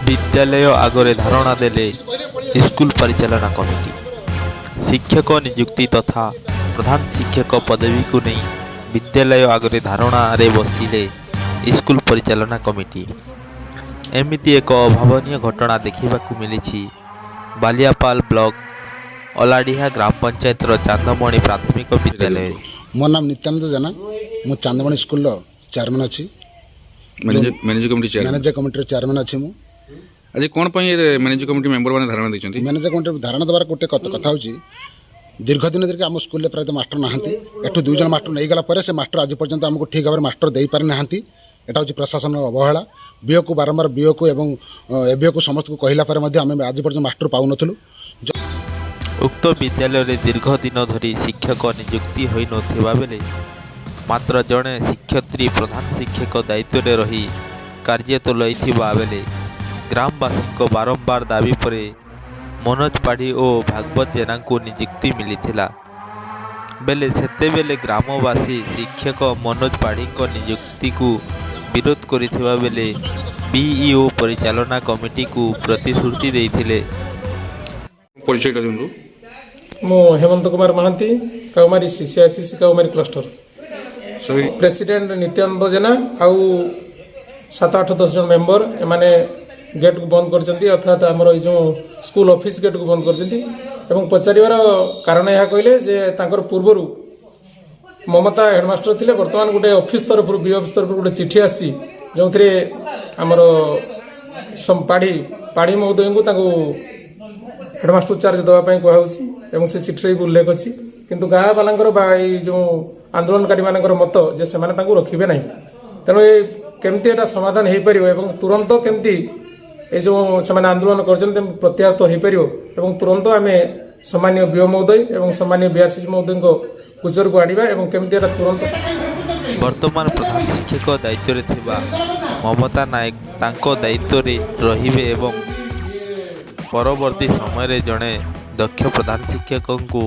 विद्यालय आगरे धारणा देले स्कूल परिचालना कमिटी। शिक्षक नियुक्ति तथा प्रधान शिक्षक पदवी को नहीं विद्यालय आगरे धारणा रे बसिले स्कूल परिचालना कमिटी। एमिति एक अभावनीय घटना देखा मिली बालियापाल ब्लॉक अलाडिहा ग्राम पंचायत चांदमणि प्राथमिक विद्यालय। मो नाम नित्यानंद जेना मु चांदमणि स्कूल चेयरमैन अच्छी मैनेजर कमिटी चेयरमैन अच्छी मु आज कौन मैनेजर कमिटी मेंबर मैंने धारणा देखते मैनेजर कमिटी धारणा देवार गोटे कथा हूँ दीर्घ दिन धरिक आम स्कूल प्रायतः मास्टर नहांती एठू दुई जन मास्टर नहीं गला पर से मास्टर आज पर्यंत आमको ठीक भाव मास्टर दे पारि नहांती। एटा हूँ प्रशासन अवहेला बीओ को बारंबार बीओ को एवं एबीओ को समस्त को कहला पर आम आज पर्यंत मास्टर पाऊ नथुलु। उक्त विद्यालय दीर्घ दिन धरी शिक्षक नियुक्ति होई नथिबा बेले मात्र जड़े शिक्षयित्री प्रधान शिक्षक दायित्व में रही कार्य तुलाइथिबा बेले ग्रामवासी बारंबार दाबी पर मनोज पाढ़ी और भागवत जेना को नियुक्ति मिली बेले सेते बेले ग्रामवासी शिक्षक मनोज पाढ़ी को नियुक्ति को विरोध करिथिबा बेले बीईओ परिचालना कमिटी को प्रतिश्रुति देइथिले। परिचय दिंतु मो हेमंत कुमार महांती काउमारी सीसीआईसी काउमारी क्लस्टर प्रेसिडेंट नित्यानंद जेना आउ 7-8-10 जन मेंबर एमाने गेट को बंद कर अर्थात आमर जो स्कूल ऑफिस गेट को बंद कर पचार कारण यह कहले जे तांकर पूर्वर ममता हेडमास्टर थिले वर्तमान गोटे ऑफिस तरफ बी ऑफिस तरफ गोटे चिठी आसी जो आमर पाढ़ी पाढ़ी महोदय को हेडमास्टर चार्ज देवाई कहूँ से चिठी उल्लेख अच्छी किंतु गाँ वालांकर जो आंदोलनकारी मानकर मत जे से रखिबे नहीं तेणु ये केमती एटा समाधान हो पार और तुरंत केमती ये जो से आंदोलन कर प्रत्याहत हो पार और तुरंत आम सामान्य बीओ महोदय और सामान्य बीआरसीसी महोदय गोचर को आनिबा एवं केमती एटा तुरंत। वर्तमान प्रधान शिक्षक दायित्व रे थिबा ममता नायक तांको दायित्व रे रहिबे एवं परवर्ती समय रे जड़े दक्ष प्रधान शिक्षक को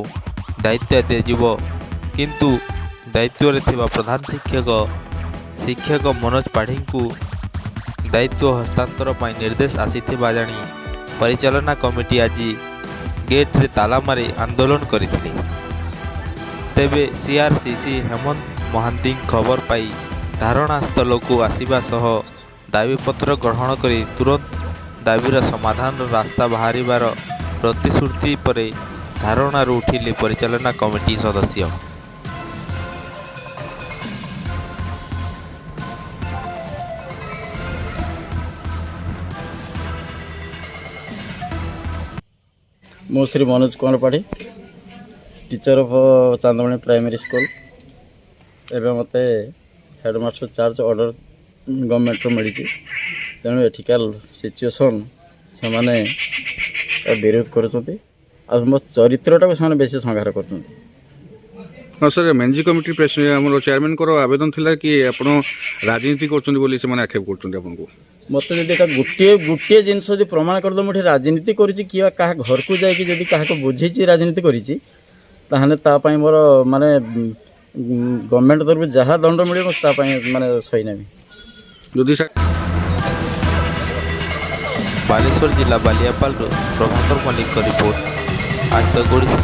दायित्व दिज्व किंतु दायित्व रे थिबा प्रधान शिक्षक मनोज पाढ़ी को दायित्व हस्तांतर पर निर्देश आसीथिबा जानी परिचालना कमिटी आज गेट रे ताला मारी आंदोलन करथिले। तेबे सीआरसीसी हेमंत महांती खबर पाई धारणा स्थल को आसीबा सह दाबीपत्र ग्रहण करी तुरंत दाबीर समाधान रास्ता बाहरिबार प्रतिश्रुति पर धारणारू उठिले परिचालना कमिटी सदस्य। मो Shri Manoj Kumar Padhi teacher of Chandmani primary school एवं मते हेडमास्टर चार्ज ऑर्डर गवर्नमेंट मिली तेणु एठिकाल सिचुएसन से माने विरोध कर मो चरित्रटा को बेस संहार कर। हाँ सर मैनेजिंग कमिटी चेयरमैन को आवेदन थिला कि आपण राजनीति कर आक्षेप कर मत जब गोटे गोटे जिनस प्रमाण करदे मुझे राजनीति करुँची कि घर को जाकि क्या बुझे राजनीति करी मोर माने गवर्नमेंट तरफ जहाँ दंड मिले माने सही नेबी। बालेश्वर जिला बालियापाल प्रभाकर मल्लिक रिपोर्ट आज तक ओडिशा।